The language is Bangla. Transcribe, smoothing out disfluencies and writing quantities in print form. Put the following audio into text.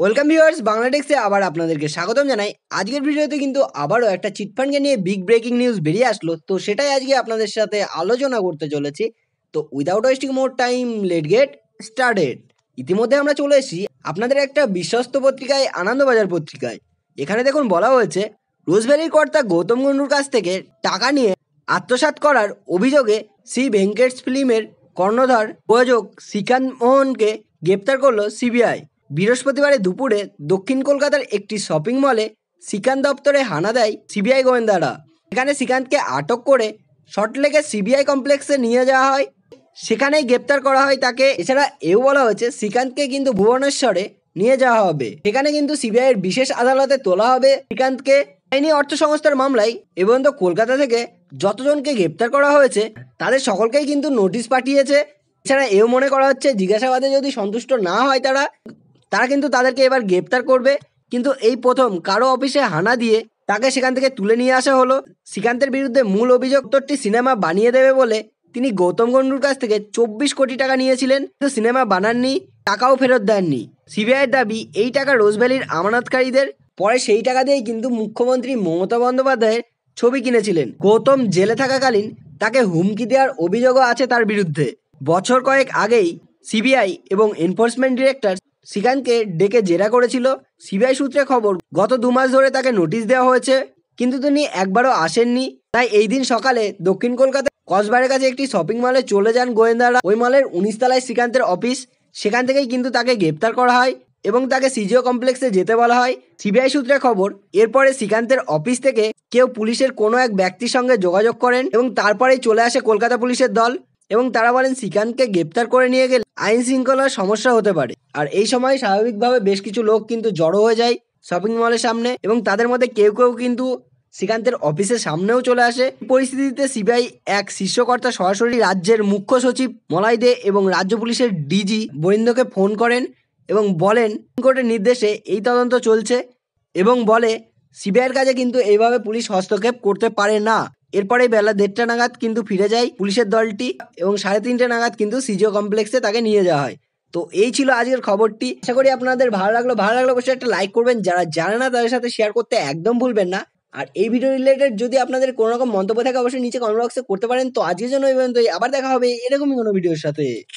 ওয়েলকাম ভিউয়ার্স, বাংলাটেক্সে আবার আপনাদেরকে স্বাগতম জানাই। আজকের ভিডিওতে কিন্তু আবারও একটা চিটফান্ডকে নিয়ে বিগ ব্রেকিং নিউজ বেরিয়ে আসলো, তো সেটাই আজকে আপনাদের সাথে আলোচনা করতে চলেছি। তো without wasting more time, late get started. ইতিমধ্যে আমরা চলে এসেছি আপনাদের একটা বিশ্বস্ত পত্রিকায়, আনন্দবাজার পত্রিকায়। এখানে দেখুন বলা হয়েছে, রোজভ্যালির কর্তা গৌতম কুণ্ডুর কাছ থেকে টাকা নিয়ে আত্মসাৎ করার অভিযোগে শ্রী ভেঙ্কটেশ ফিল্মের কর্ণধার প্রযোজক শ্রীকান্ত মোহনকে গ্রেপ্তার করলো সিবিআই। বৃহস্পতিবার দুপুরে দক্ষিণ কলকাতার একটি শপিং মলে শ্রীকান্ত দপ্তরে হানা দেয় সিবিআই গোয়েন্দারা। এখানে শ্রীকান্তকে আটক করে সল্টলেকের সিবিআই কমপ্লেক্সে নিয়ে যাওয়া হয়, সেখানেই গ্রেপ্তার করা হয় তাকে। এছাড়া এও বলা হয়েছে শ্রীকান্তকে কিন্তু ভুবনেশ্বরে নিয়ে যাওয়া হবে, সেখানে কিন্তু সিবিআই এর বিশেষ আদালতে তোলা হবে শ্রীকান্তকে। আইনি অর্থ সংস্থার মামলায় এবং তো কলকাতা থেকে যতজনকে গ্রেপ্তার করা হয়েছে তাদের সকলকেই কিন্তু নোটিশ পাঠিয়েছে। এছাড়া এও মনে করা হচ্ছে জিজ্ঞাসাবাদে যদি সন্তুষ্ট না হয় তারা কিন্তু তাদেরকে এবার গ্রেপ্তার করবে। কিন্তু এই প্রথম কারো অফিসে হানা দিয়ে তাকে সেখান থেকে তুলে নিয়ে আসা হলো। শ্রীকান্তের বিরুদ্ধে মূল অভিযোগ 70টি সিনেমা বানিয়ে দেবে বলে তিনি গৌতম কুণ্ডুর কাছ থেকে 24 কোটি টাকা নিয়েছিলেন, কিন্তু সিনেমা বানাননি, টাকাও ফেরত দেননি। সিবিআইয়ের দাবি এই টাকা রোজভ্যালির আমানতকারীদের। পরে সেই টাকা দিয়েই কিন্তু মুখ্যমন্ত্রী মমতা বন্দ্যোপাধ্যায়ের ছবি কিনেছিলেন। গৌতম জেলে থাকাকালীন তাকে হুমকি দেওয়ার অভিযোগও আছে তার বিরুদ্ধে। বছর কয়েক আগেই সিবিআই এবং এনফোর্সমেন্ট ডিরেক্টর শ্রীকান্তকে ডেকে জেরা করেছিল। সিবিআই সূত্রে খবর, গত 2 মাস ধরে তাকে নোটিশ দেওয়া হয়েছে, কিন্তু তিনি একবারও আসেননি। তাই এই দিন সকালে দক্ষিণ কলকাতায় কসবারের কাছে একটি শপিং মলে চলে যান গোয়েন্দারা। ওই মলের 19 তলায় শ্রীকান্তের অফিস, সেখান থেকেই কিন্তু তাকে গ্রেপ্তার করা হয় এবং তাকে সিজিও কমপ্লেক্সে যেতে বলা হয়। সিবিআই সূত্রে খবর, এরপরে শ্রীকান্তের অফিস থেকে কেউ পুলিশের কোনো এক ব্যক্তির সঙ্গে যোগাযোগ করেন এবং তারপরেই চলে আসে কলকাতা পুলিশের দল এবং তারা বলেন শ্রীকান্তকে গ্রেপ্তার করে নিয়ে গেলে আইন শৃঙ্খলার সমস্যা হতে পারে। আর এই সময় স্বাভাবিকভাবে বেশ কিছু লোক কিন্তু জড়ো হয়ে যায় শপিং মলের সামনে এবং তাদের মধ্যে কেউ কেউ কিন্তু শ্রীকান্তের অফিসের সামনেও চলে আসে। পরিস্থিতিতে সিবিআই এক শীর্ষকর্তা সরাসরি রাজ্যের মুখ্য সচিব মলয় দে এবং রাজ্য পুলিশের ডিজি বরিন্দকে ফোন করেন এবং বলেন কোর্টের নির্দেশে এই তদন্ত চলছে এবং বলে সিবিআইয়ের কাছে কিন্তু এইভাবে পুলিশ হস্তক্ষেপ করতে পারে না। এরপরে বেলা 1:30 নাগাদ কিন্তু ফিরে যায় পুলিশের দলটি এবং 3:30 নাগাদ কিন্তু সিজিও কমপ্লেক্সে তাকে নিয়ে যাওয়া হয়। তো এই ছিল আজকের খবরটি। আশা করি আপনাদের ভালো লাগলো অবশ্যই একটা লাইক করবেন, যারা জানে না তাদের সাথে শেয়ার করতে একদম ভুলবেন না। আর এই ভিডিও রিলেটেড যদি আপনাদের কোনো রকম মন্তব্য থাকে অবশ্যই নিচে কমেন্ট বক্সে করতে পারেন। তো আজকের জন্য এই পর্যন্তই, আবার দেখা হবে এরকমই কোনো ভিডিওর সাথে।